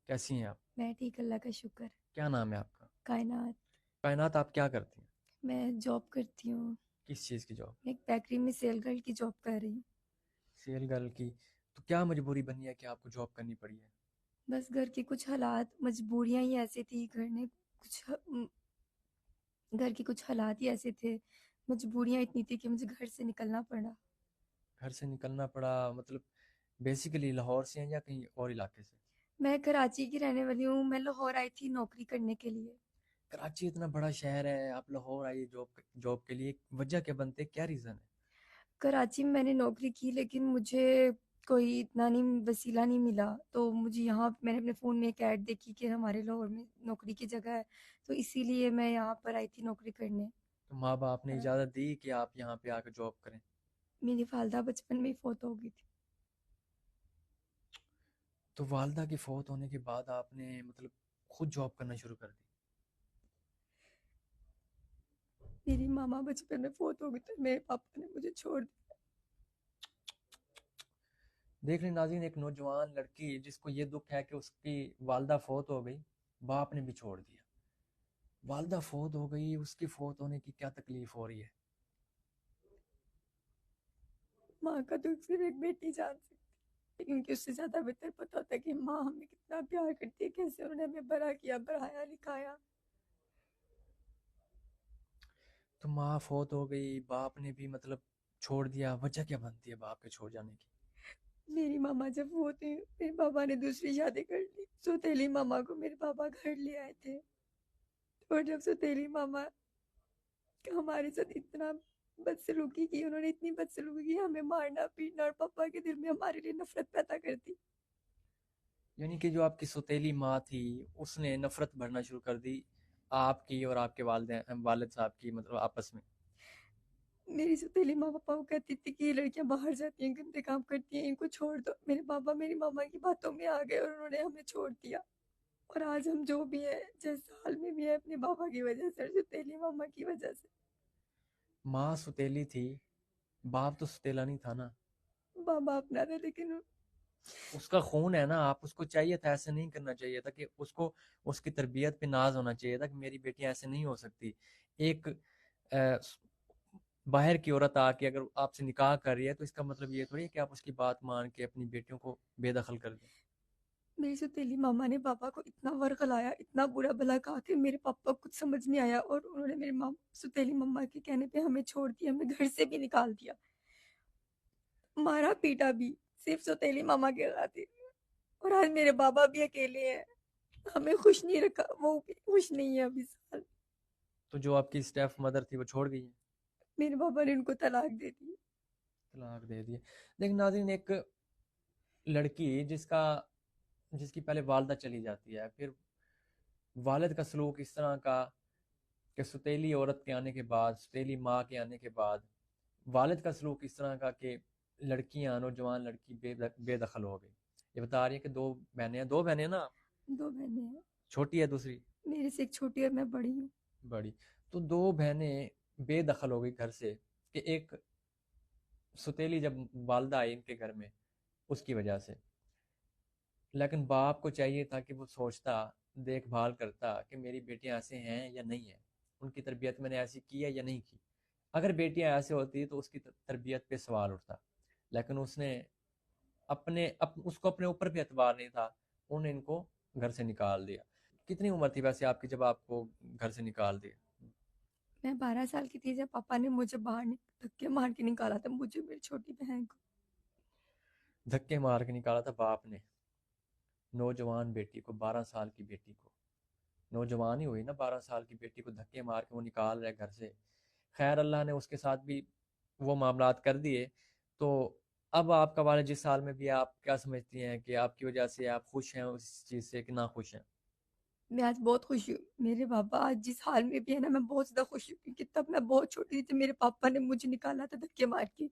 कैसी हैं आप? मैं ठीक, अल्लाह का शुक्र। क्या नाम है आपका? कायनात। कायनात, आप क्या करती हैं? मैं जॉब करती हूँ। किस चीज़ की जॉब? मैं एक बेकरी में सेल गर्ल की जॉब कर रही हूँ। सेल गर्ल की? तो क्या मजबूरी बनी है कि आपको जॉब करनी पड़ी है? बस घर के कुछ हालात, मजबूरियाँ ही ऐसी थी, घर के कुछ हालात ही ऐसे थे, मजबूरियाँ इतनी थी कि मुझे घर से निकलना पड़ा। घर से निकलना पड़ा मतलब बेसिकली लाहौर से हैं या कहीं और इलाके से? मैं कराची की रहने वाली हूँ। मैं लाहौर आई थी नौकरी करने के लिए। कराची इतना बड़ा शहर है, आप लाहौर आइए जॉब जॉब के लिए, वजह क्या बनते, क्या रीज़न है? कराची में मैंने नौकरी की, लेकिन मुझे कोई इतना नहीं वसीला नहीं मिला, तो मुझे यहाँ मैंने अपने फ़ोन में एक ऐड देखी कि हमारे लाहौर में नौकरी की जगह है, तो इसीलिए मैं यहाँ पर आई थी नौकरी करने। तो माँ बाप ने और इजाज़त दी कि आप यहाँ पे आकर जॉब करें? मेरी वालदा बचपन में ही फौत हो गई थी। तो वालदा की फौत होने के बाद आपने मतलब खुद जॉब करना शुरू कर दी? मेरी मामा बचपन में फौत हो गई थी, मेरे पापा ने मुझे छोड़ दिया। देख रहे नाज़रीन, एक नौजवान लड़की जिसको ये दुख है कि उसकी वालदा फौत हो गई, बाप ने भी छोड़ दिया। वालदा फौत हो गई, उसकी फौत होने की क्या तकलीफ हो रही है? माँ का दुख सिर्फ एक बेटी जान सकती है, क्योंकि उससे ज्यादा बेहतर पता होता है कि माँ हमें कितना प्यार करती है, कैसे उन्होंने हमें बड़ा किया, पढ़ाया लिखाया। तो माँ फौत हो गई, बाप ने भी मतलब छोड़ दिया, वजह क्या बनती है बाप के छोड़ जाने की? मेरी मामा जब वो थी, मेरे पापा ने दूसरी शादी कर ली। सौतेली मामा को मेरे पापा घर ले आए थे, और जब सौतेली मामा हमारे साथ इतना बदसलूकी की, उन्होंने इतनी बदसलूकी की, हमें मारना पीटना, और पापा के दिल में हमारे लिए नफरत पैदा कर दी। यानी कि जो आपकी सौतेली माँ थी, उसने नफरत भरना शुरू कर दी आपकी और आपके वालदे वालिद साहब की मतलब आपस में। मेरी सौतेली माँ पापा को कहती थी कि ये लड़कियां बाहर जाती हैं, गंदे काम करती हैं, इनको छोड़ दो। मेरे पापा मेरी मामा की बातों में आ गए और उन्होंने हमें छोड़ दिया। और आज हम जो भी है, जिस हाल में भी है, अपने पापा की वजह से और सौतेली मामा की वजह से। माँ सौतेली थी, बाप तो सौतेला नहीं था ना। पापा अपना था, लेकिन उसका खून है ना, आप उसको चाहिए था, ऐसे नहीं करना चाहिए था कि उसको उसकी तरबियत पे नाज होना चाहिए था कि मेरी बेटी ऐसे नहीं हो सकती। एक अ, बाहर की औरत आके अगर आपसे निकाह कर रही है तो इसका मतलब ये थोड़ी है कि आप उसकी बात मान के अपनी बेटियों को बेदखल कर दें। मेरी सौतेली मामा ने पापा को इतना वर्गलाया, इतना बुरा भला कहा कि मेरे पापा को कुछ समझ नहीं आया, और उन्होंने मेरी माँ सौतेली मम्मा के कहने पे हमें छोड़ दिया, हमें घर से भी निकाल दिया, मारा पीटा भी, सिर्फ सौतेली मामा के खातिर। और आज मेरे बाबा भी अकेले हैं, हमें खुश नहीं रखा, वो भी खुश नहीं है अभी साल। तो जो आपकी स्टेप मदर थी वो छोड़ गई है? मेरे पापा ने उनको तलाक दे दी। तलाक दे दिए। लेकिन नाज़रीन, एक लड़की जिसकी पहले वालदा चली जाती है, फिर वालिद का सलूक इस तरह का कि सौतेली औरत के आने के बाद, सौतेली माँ के आने के बाद वालिद का सलूक इस तरह का कि लड़कियां, नौजवान लड़की बेदखल हो गई। ये बता रही है कि दो बहनें हैं ना? दो बहनें हैं। छोटी है दूसरी? मेरे से एक छोटी और मैं बड़ी हूँ। बड़ी। तो दो बहनें बेदखल हो गई घर से कि एक सौतेली जब वालदा आई इनके घर में, उसकी वजह से। लेकिन बाप को चाहिए था कि वो सोचता, देखभाल करता कि मेरी बेटियां ऐसे हैं या नहीं है, उनकी तरबियत मैंने ऐसी की है या नहीं की। अगर बेटियां ऐसे होती तो उसकी तरबियत पे सवाल उठता। लेकिन उसको अपने ऊपर भी एतबार नहीं था, उन्हें इनको घर से निकाल दिया। कितनी उम्र थी वैसे आपकी जब आपको घर से निकाल दिया? मैं 12 साल की थी जब पापा ने मुझे धक्के मार के निकाला था, मुझे, मेरी छोटी बहन को। धक्के मार के निकाला था बाप ने नौजवान बेटी को, 12 साल की बेटी को? नौजवान ही हुई ना, 12 साल की बेटी को धक्के मार के वो निकाल रहे घर से। खैर अल्लाह ने उसके साथ भी वो मामलात कर दिए। तो अब आपका वालिद जिस हाल में भी है, आप क्या समझती हैं कि आपकी वजह से आप खुश हैं उस चीज़ से कि ना खुश हैं? मैं आज बहुत खुश हूँ। मेरे पापा आज जिस हाल में भी है ना, मैं बहुत ज्यादा खुश हूँ, क्योंकि तब मैं बहुत छोटी थी जब मेरे पापा ने मुझे निकाला था धक्के मार के।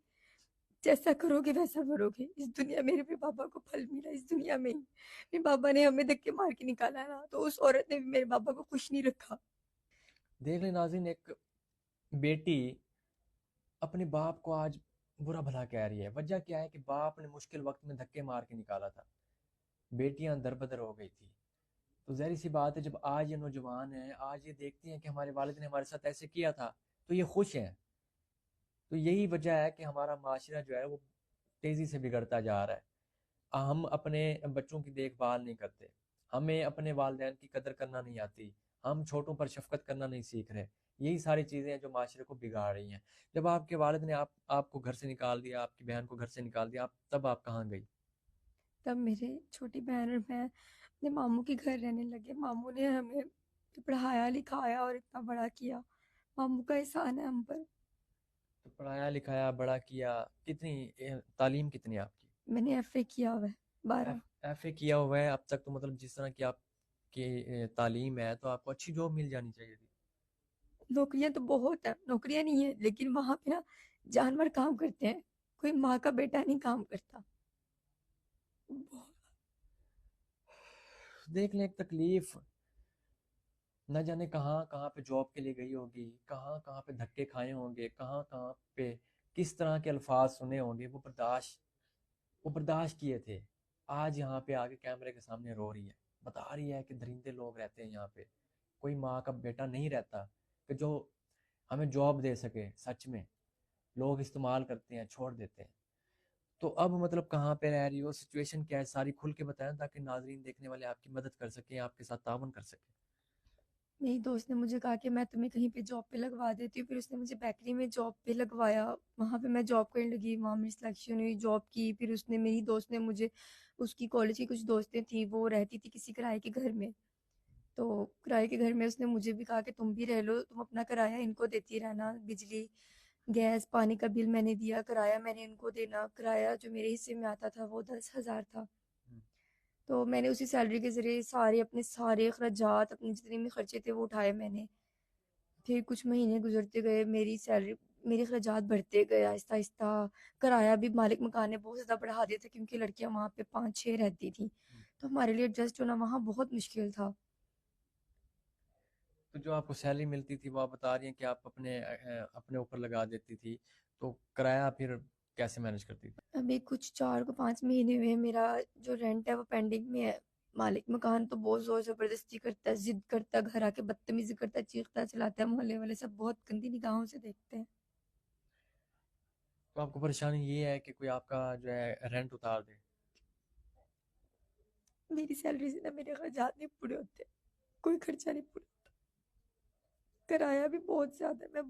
जैसा करोगे वैसा भरोगे, इस दुनिया, मेरे भी पापा को फल मिला इस दुनिया में ही। मेरे पापा ने हमें धक्के मार के निकाला ना, तो उस औरत ने भी मेरे पापा को खुश नहीं रखा। देख ले नाज़रीन, एक बेटी अपने बाप को आज बुरा भला कह रही है। वजह क्या है कि बाप ने मुश्किल वक्त में धक्के मार के निकाला था, बेटियां दरबदर हो गई थी। तो ज़ाहिर सी बात है, जब आज ये नौजवान हैं, आज ये देखते हैं कि हमारे वालिद ने हमारे साथ ऐसे किया था, तो ये खुश हैं। तो यही वजह है कि हमारा माशरा जो है वो तेज़ी से बिगड़ता जा रहा है। हम अपने बच्चों की देखभाल नहीं करते, हमें अपने वालिदैन की कदर करना नहीं आती, हम छोटों पर शफकत करना नहीं सीख रहे। यही सारी चीज़ें हैं जो माशरे को बिगाड़ रही हैं। जब आपके वालिद ने आपको घर से निकाल दिया, आपकी बहन को घर से निकाल दिया, तब आप कहाँ गई? तब मेरी छोटी बहन और मैं अपने मामू के घर रहने लगे। मामू ने हमें पढ़ाया लिखाया और इतना बड़ा किया। मामू का एहसान है हम पर। तो पढ़ाया लिखाया, बड़ा किया। तालीम कितनी है आपकी? मैंने एफए किया हुआ है, 12। एफ ए किया हुआ है अब तक, तो मतलब जिस तरह की आपकी तालीम है, तो आपको अच्छी जॉब मिल जानी चाहिए थी। नौकरियां तो बहुत है, नौकरियां नहीं है, लेकिन वहां पे ना जानवर काम करते हैं, कोई माँ का बेटा नहीं काम करता। बहुत- देख लें, एक तकलीफ, न जाने कहाँ कहाँ पे जॉब के लिए गई होगी, कहाँ कहाँ पे धक्के खाए होंगे, कहाँ कहाँ पे किस तरह के अल्फाज सुने होंगे, वो बर्दाश्त किए थे। आज यहाँ पे आके कैमरे के सामने रो रही है, बता रही है कि दरिंदे लोग रहते हैं यहाँ पे, कोई माँ का बेटा नहीं रहता कि जो हमें जॉब दे सके। सच में लोग इस्तेमाल करते हैं, छोड़ देते हैं। तो अब मतलब कहाँ पे रह रही हो, सिचुएशन क्या है, सारी खुल के बताएं ताकि नाजरीन देखने वाले आपकी मदद कर सकें, आपके साथ ताउन कर सकें। मेरी दोस्त ने मुझे कहा कि मैं तुम्हें कहीं पे जॉब पे लगवा देती हूँ, फिर उसने मुझे बेकरी में जॉब पे लगवाया। वहाँ पे मैं जॉब करने लगी, वहाँ मेरी सिलेक्शन हुई, जॉब की। फिर उसने, मेरी दोस्त ने मुझे, उसकी कॉलेज की कुछ दोस्तें थी, वो रहती थी किसी किराए के घर में। तो किराए के घर में उसने मुझे भी कहा कि तुम भी रह लो, तुम अपना किराया इनको देती रहना, बिजली गैस पानी का बिल मैंने दिया, किराया मैंने इनको देना। किराया जो मेरे हिस्से में आता था वो 10,000 था। हम्म। तो मैंने उसी सैलरी के ज़रिए सारे अपने सारे अखराजात, अपने जितने भी खर्चे थे वो उठाए मैंने। फिर कुछ महीने गुजरते गए, मेरी सैलरी, मेरे अखराजात बढ़ते गए आहिस्ता आहिस्ता। किराया भी मालिक मकान ने बहुत ज़्यादा बढ़ा दिया था, क्योंकि लड़कियां वहाँ पे 5-6 रहती थी, तो हमारे लिए एडजस्ट होना वहाँ बहुत मुश्किल था। तो जो आपको सैलरी मिलती थी, वो आप बता रही हैं कि आप अपने ऊपर लगा देती थी, तो किराया फिर कैसे मैनेज करती थी? अभी कुछ 4 को 5 महीने हुए, मेरा जो रेंट है वो पेंडिंग में है। मालिक मकान तो बहुत जोर जबरदस्ती करता है, जिद करता है, घर आके बदतमीजी करता है, चीखता चिल्लाता है, मोहल्ले वाले सब बहुत गंदी निगाहों से देखते हैं। तो आपको परेशानी ये है कि कोई आपका जो है रेंट उतार दे। मेरी सैलरी से ना मेरे अखराजात नहीं पूरे होते, कोई खर्चा नहीं पूरा, किराया भी बहुत ज्यादा है। मैं